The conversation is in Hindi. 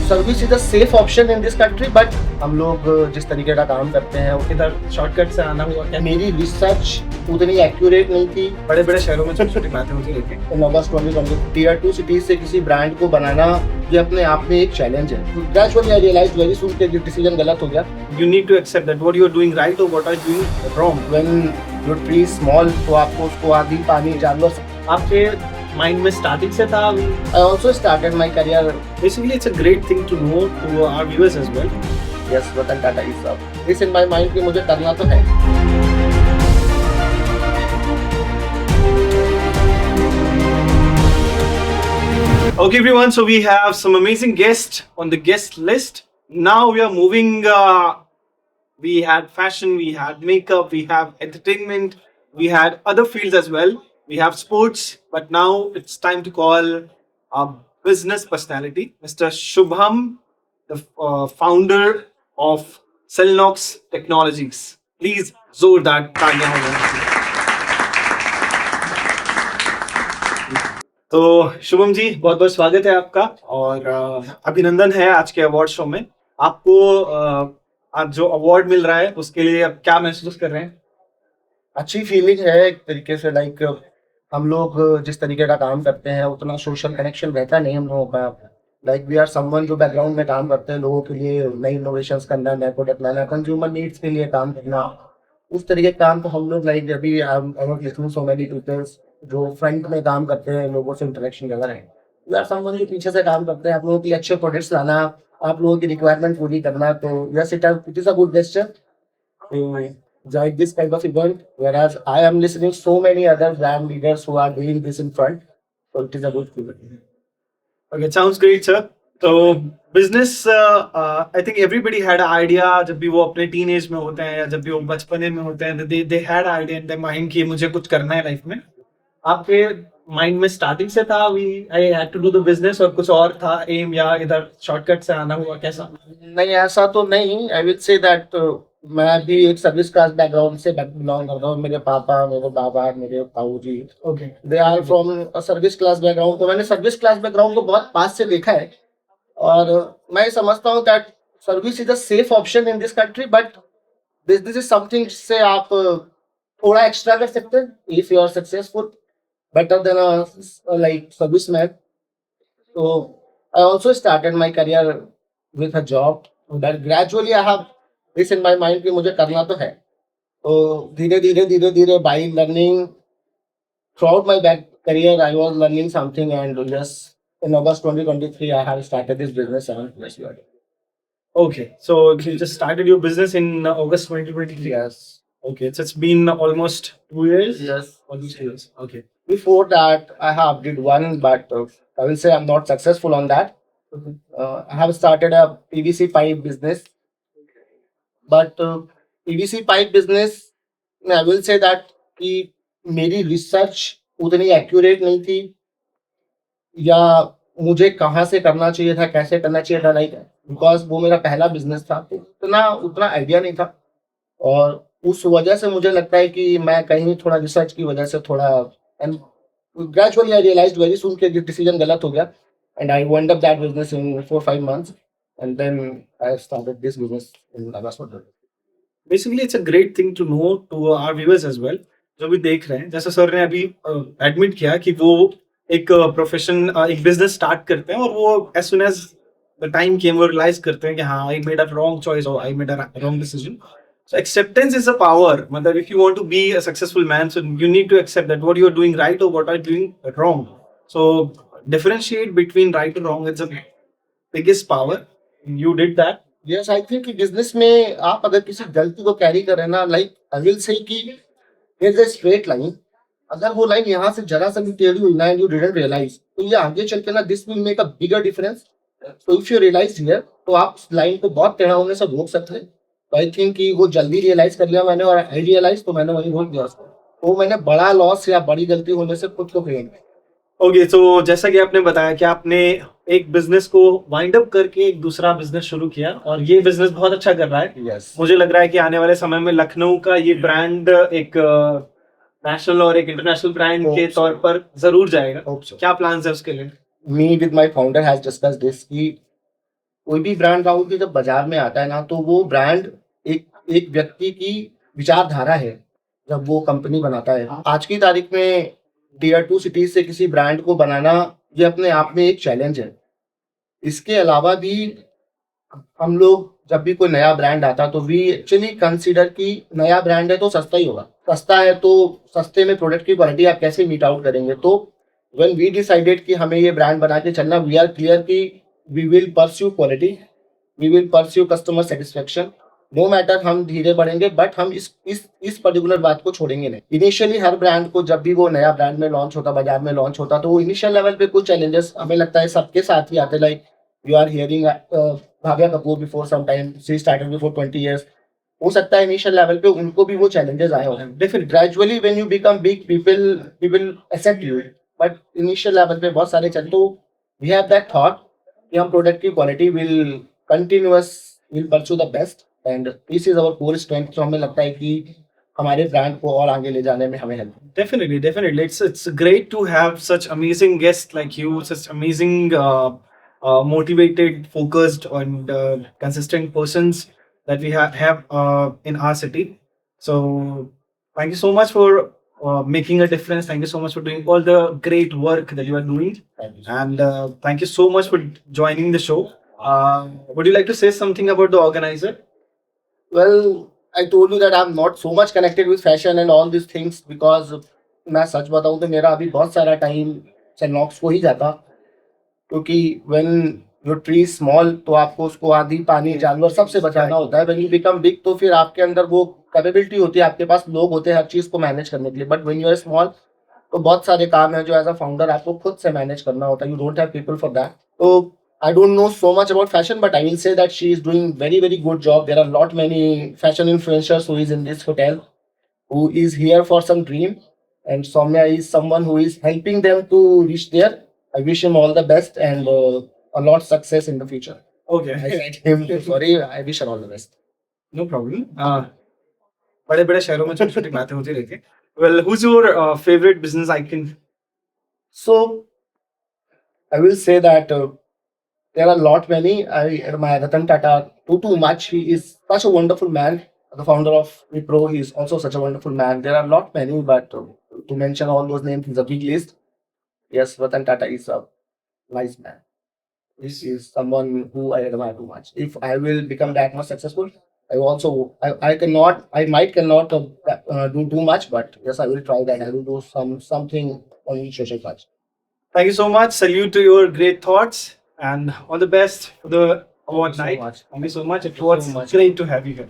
Service is a safe option in this country, but हम लोग जिस तरीके का काम करते हैं इधर शॉर्टकट से आना हुआ क्या? मेरी रिसर्च उतनी एक्यूरेट नहीं थी। बड़े बड़े शहरों में छोटी छोटी बातें होती रहती हैं। इन अगस्त 2020 टीयर 2 सिटीज से किसी ब्रांड को बनाना ये अपने आप में एक चैलेंज है। Gradually I realised very soon कि डिसीजन गलत हो गया। You need to accept that what you are doing right or what are you doing wrong. When your tree small तो आपको उसको आधी पानी जानवर। आपके माइंड में स्टार्टिंग से था? I also started my career. Basically, it's a great thing to know to our viewers as well. Yes, Ratan Tata is सब इस इन माई माइंड कि मुझे करना तो है। Okay, everyone. So we have some amazing guests on the guest list. Now we are moving. We had fashion, we had makeup, we have entertainment, we had other fields as well. We have sports, but now it's time to call a business personality, Mr. Shubham, the founder of Cellnox Technologies. Please, zordar taaliyan ho जाए। तो शुभम जी, बहुत बहुत स्वागत है आपका और अभिनंदन है आज के अवार्ड शो में। आपको आज जो अवार्ड मिल रहा है उसके लिए आप क्या महसूस कर रहे हैं? अच्छी फीलिंग है एक तरीके से। लाइक हम लोग जिस तरीके का काम करते हैं उतना सोशल कनेक्शन रहता नहीं हम लोगों का। लाइक वी आर समवन जो बैकग्राउंड में काम करते हैं, लोगों के लिए नई इनोवेशंस करना, नए प्रोडक्ट लाना, कंज्यूमर नीड्स के लिए काम करना, उस तरीके का काम तो हम लोग लाइक अभी सो मेनी पीपल्स जो फ्रंट में काम करते हैं, लोगों से इंटरेक्शन कर रहे हैं। वी आर समवन जो पीछे से काम करते हैं, आप लोगों के लिए अच्छे प्रोडक्ट्स लाना, आप लोगों की रिक्वायरमेंट पूरी करना। तो yes, it is a good gesture join this kind of event, whereas I am listening so many other brand leaders who are doing this in front, so it is a good feeling. Okay, sounds great, sir. तो business I think everybody had idea जब भी वो अपने टीनेज में होते हैं या जब भी वो बचपने में होते हैं, they had idea in their mind कि मुझे कुछ करना है लाइफ में। आपके माइंड में स्टार्टिंग से था I had to do the business, और कुछ और था एम, या इधर शॉर्टकट से आना हुआ कैसा? नहीं, ऐसा तो नहीं। आई विल से दैट मैं भी एक सर्विस क्लास बैकग्राउंड से बिलोंग करता हूँ। मेरे पापा, मेरे बाबा, मेरे ताऊ जी, okay, they are from a service class background. तो मैंने सर्विस क्लास बैकग्राउंड को बहुत पास से देखा है और मैं समझता हूँ that service is a safe option in this country, but business is something जिससे आप थोड़ा एक्स्ट्रा कर सकते हैं if you are successful better than a like serviceman. So I also started my career with a job, but gradually I have this in my mind कि मुझे करना तो है। तो धीरे धीरे by learning throughout my back career I was learning something, and just in August 2023 I have started this business and yes, we are. Okay, so you just started your business in August 2023. Yes. Okay, so it's been almost 2 years. Yes. Almost 2 years. Okay. Before that I have did one, but I will say I'm not successful on that. I have started a PVC pipe business, but PVC pipe business में I will say that कि मेरी रिसर्च उतनी एक्यूरेट नहीं थी, या मुझे कहाँ से करना चाहिए था, कैसे करना चाहिए था, नहीं, बिकॉज वो मेरा पहला बिजनेस था, तो उतना आइडिया नहीं था। और उस वजह से मुझे लगता है कि मैं कहीं थोड़ा रिसर्च की वजह से थोड़ा, and gradually I realised very soon कि डिसीजन गलत हो गया, and I wind up that business in 4-5 months, and then I started this business in August. Basically, it's a great thing to know to our viewers as well, जो भी देख रहे हैं। जैसे सर ने अभी एडमिट किया कि वो एक प्रोफेशन, एक बिजनेस स्टार्ट करते हैं और वो as soon as the time came वो रियलाइज करते हैं कि हाँ, I made a wrong choice or I made a wrong decision. So acceptance is a power. मतलब if you want to be a successful man, so you need to accept that what you are doing right or what are you doing wrong. So differentiate between right and wrong. It's the biggest power. You did that. Yes, I think कि बिजनेस में आप अगर किसी गलती को कैरी करें ना, लाइक आई विल से कि there's a straight line, अगर वो लाइन यहाँ से जरा सा भी टेढ़ी हुई ना एंड यू डिडंट रियलाइज, तो ये आगे चल के ना this will make a bigger difference. तो इफ यू रियलाइज हियर, तो आप लाइन को बहुत टेढ़ा होने से रोक सकते हैं। तो आई थिंक कि वो जल्दी रियलाइज कर लिया मैंने, और आई रियलाइज तो मैंने वही रोक दिया उसको। तो मैंने बड़ा लॉस या बड़ी गलती होने से खुद को प्रिवेंट किया। ओके, तो जैसा कि आपने बताया कि आपने एक बिजनेस को वाइंड अप करके एक दूसरा बिजनेस शुरू किया और ये बिजनेस बहुत अच्छा कर रहा है। Yes. मुझे लग रहा है कि आने वाले समय में लखनऊ का ये ब्रांड एक नेशनल और एक इंटरनेशनल ब्रांड के तौर पर जरूर जाएगा। Hope so. क्या प्लान्स है उसके लिए? Me with my founder has discussed this कि कोई भी ब्रांड राहुल की जब बाजार में आता है ना, तो वो ब्रांड एक एक व्यक्ति की विचारधारा है। जब वो कंपनी बनाता है, आज की तारीख में टियर 2 सिटीज से किसी ब्रांड को बनाना, ये अपने आप में एक चैलेंज है। इसके अलावा भी हम लोग जब भी कोई नया ब्रांड आता, तो वी एक्चुअली कंसीडर कि नया ब्रांड है तो सस्ता ही होगा। सस्ता है तो सस्ते में प्रोडक्ट की क्वालिटी आप कैसे मीट आउट करेंगे? तो व्हेन वी डिसाइडेड कि हमें ये ब्रांड बना के चलना, वी आर क्लियर कि we will pursue quality, we will pursue customer satisfaction. No matter हम धीरे बढ़ेंगे, बट हम इस पर्टिकुलर बात को छोड़ेंगे नहीं। इनिशियली हर ब्रांड को जब भी वो नया ब्रांड में लॉन्च होता, बाजार में लॉन्च होता, तो वो इनिशियल लेवल पे कुछ चैलेंजेस हमें लगता है सबके साथ ही आते। Like you are hearing Bhagya Kapoor before some time, she started before 20 years। हो सकता है इनिशियल लेवल पे उनको भी वो चैलेंजेस आए हों। Definitely. Gradually when you become big, people will accept you, but initial level पे बहुत सारे चल। तो वी हैव दैट थॉट कि हम प्रोडक्ट की quality will pursue the best, and this is our core strength. तो हमें लगता है कि हमारे ब्रांड को और आगे ले जाने में हमें help. Definitely, definitely. It's great to have such amazing guests like you, such amazing, motivated, focused, and consistent persons that we have in our city. So, thank you so much for making a difference. Thank you so much for doing all the great work that you are doing, and thank you so much for joining the show. Would you like to say something about the organizer? Well, I told you that I'm not so much connected with fashion and all these things because मैं सच बताऊं तो मेरा अभी बहुत सारा टाइम सेनॉक्स को ही जाता, क्योंकि व्हेन योर ट्री स्मॉल तो आपको उसको आंधी पानी जानवर सबसे बचाना होता है। व्हेन यू बिकम बिग तो फिर आपके अंदर वो कैपेबिलिटी होती है, आपके पास लोग होते हैं हर चीज़ को मैनेज करने के लिए। But when you are small तो बहुत सारे काम है जो एज अ फाउंडर आपको खुद से मैनेज करना होता है। You don't have people for that. तो I don't know so much about fashion, but I will say that she is doing very, very good job. There are lot many fashion influencers who is in this hotel, who is here for some dream, and Soumya is someone who is helping them to reach there. I wish him all the best and a lot success in the future. Okay. I said him, sorry, I wish her all the best. No problem. बड़े बड़े शहरों में छोटी छोटी बातें होती रहती है. Well, who's your favorite business icon? So I will say that there are lot many. I admire Ratan Tata too much. He is such a wonderful man. The founder of Wipro, he is also such a wonderful man. There are lot many, but to mention all those names is a big list. Yes, Ratan Tata is a nice man. This is someone who I admire too much. If I will become that much successful, I might cannot do too much, but yes, I will try that. I will do something on social touch. Thank you so much. Salute to your great thoughts and all the best for the award so night. much. Thank you so much. It Thank you so was much. great to have you here.